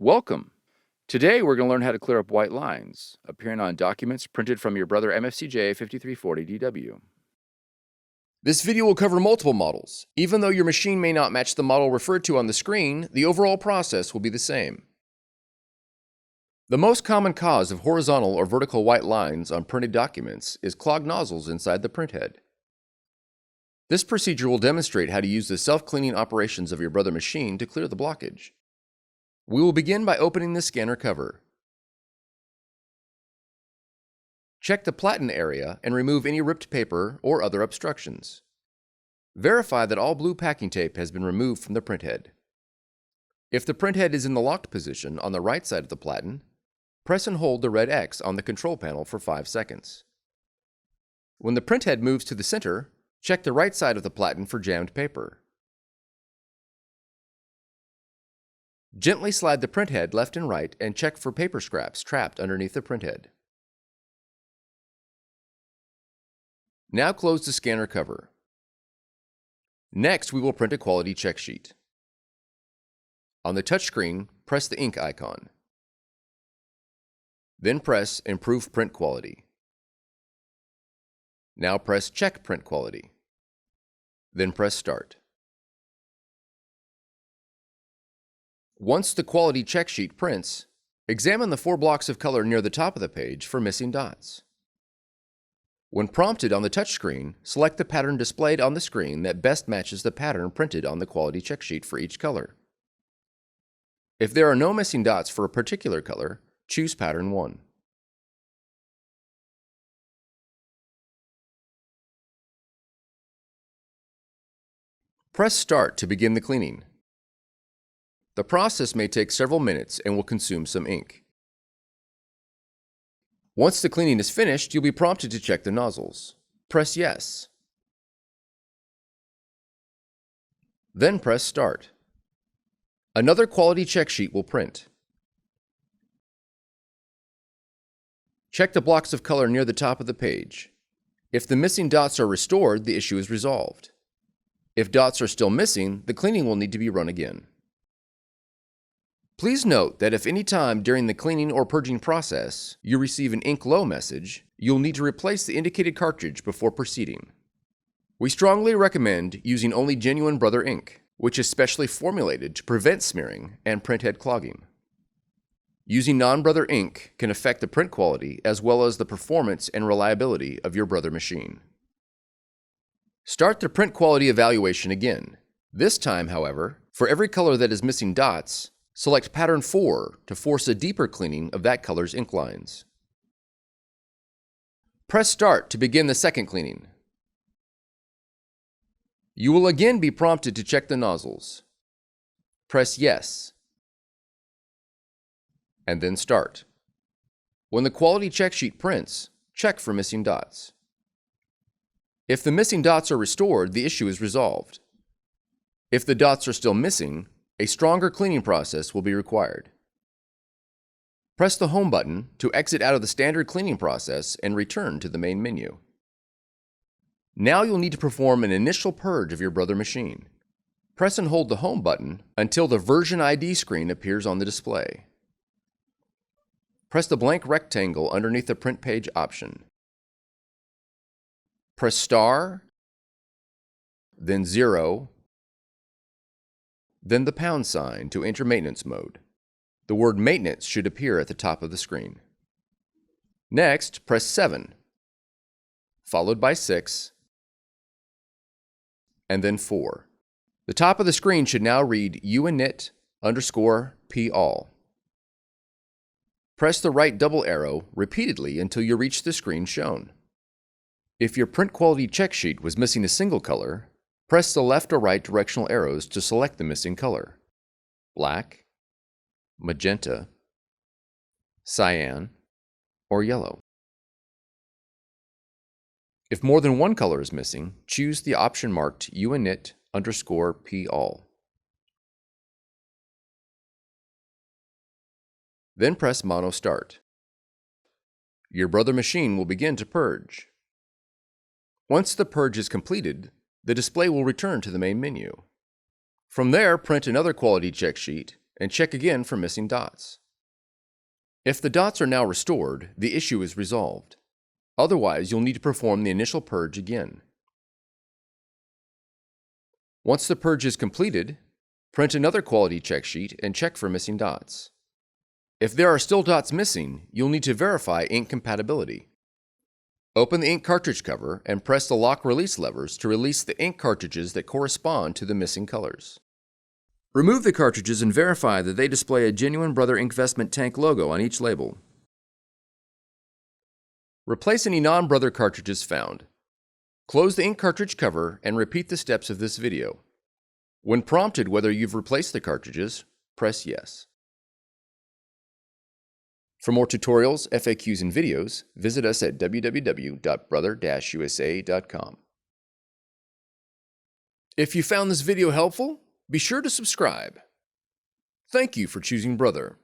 Welcome! Today we're going to learn how to clear up white lines appearing on documents printed from your Brother MFC J5340DW. This video will cover multiple models. Even though your machine may not match the model referred to on the screen, the overall process will be the same. The most common cause of horizontal or vertical white lines on printed documents is clogged nozzles inside the printhead. This procedure will demonstrate how to use the self-cleaning operations of your Brother machine to clear the blockage. We will begin by opening the scanner cover. Check the platen area and remove any ripped paper or other obstructions. Verify that all blue packing tape has been removed from the printhead. If the printhead is in the locked position on the right side of the platen, press and hold the red X on the control panel for 5 seconds. When the printhead moves to the center, check the right side of the platen for jammed paper. Gently slide the printhead left and right and check for paper scraps trapped underneath the printhead. Now close the scanner cover. Next, we will print a quality check sheet. On the touchscreen, press the ink icon. Then press Improve Print Quality. Now press Check Print Quality. Then press Start. Once the quality check sheet prints, examine the 4 blocks of color near the top of the page for missing dots. When prompted on the touchscreen, select the pattern displayed on the screen that best matches the pattern printed on the quality check sheet for each color. If there are no missing dots for a particular color, choose Pattern 1. Press Start to begin the cleaning. The process may take several minutes and will consume some ink. Once the cleaning is finished, you'll be prompted to check the nozzles. Press Yes. Then press Start. Another quality check sheet will print. Check the blocks of color near the top of the page. If the missing dots are restored, the issue is resolved. If dots are still missing, the cleaning will need to be run again. Please note that if any time during the cleaning or purging process you receive an ink low message, you'll need to replace the indicated cartridge before proceeding. We strongly recommend using only genuine Brother ink, which is specially formulated to prevent smearing and printhead clogging. Using non-Brother ink can affect the print quality as well as the performance and reliability of your Brother machine. Start the print quality evaluation again. This time, however, for every color that is missing dots, select Pattern 4 to force a deeper cleaning of that color's ink lines. Press Start to begin the second cleaning. You will again be prompted to check the nozzles. Press Yes, and then Start. When the quality check sheet prints, check for missing dots. If the missing dots are restored, the issue is resolved. If the dots are still missing, a stronger cleaning process will be required. Press the Home button to exit out of the standard cleaning process and return to the main menu. Now you'll need to perform an initial purge of your Brother machine. Press and hold the Home button until the Version ID screen appears on the display. Press the blank rectangle underneath the Print Page option. Press Star, then 0, then the pound sign to enter maintenance mode. The word maintenance should appear at the top of the screen. Next, press 7, followed by 6, and then 4. The top of the screen should now read Unit_P_all. Press the right double arrow repeatedly until you reach the screen shown. If your print quality check sheet was missing a single color, press the left or right directional arrows to select the missing color: black, magenta, cyan, or yellow. If more than one color is missing, choose the option marked Unit_P_all. Then press Mono Start. Your Brother machine will begin to purge. Once the purge is completed, the display will return to the main menu. From there, print another quality check sheet and check again for missing dots. If the dots are now restored, the issue is resolved. Otherwise, you'll need to perform the initial purge again. Once the purge is completed, print another quality check sheet and check for missing dots. If there are still dots missing, you'll need to verify ink compatibility. Open the ink cartridge cover and press the lock-release levers to release the ink cartridges that correspond to the missing colors. Remove the cartridges and verify that they display a genuine Brother Inkvestment Tank logo on each label. Replace any non-Brother cartridges found. Close the ink cartridge cover and repeat the steps of this video. When prompted whether you've replaced the cartridges, press yes. For more tutorials, FAQs, and videos, visit us at www.brother-usa.com. If you found this video helpful, be sure to subscribe. Thank you for choosing Brother.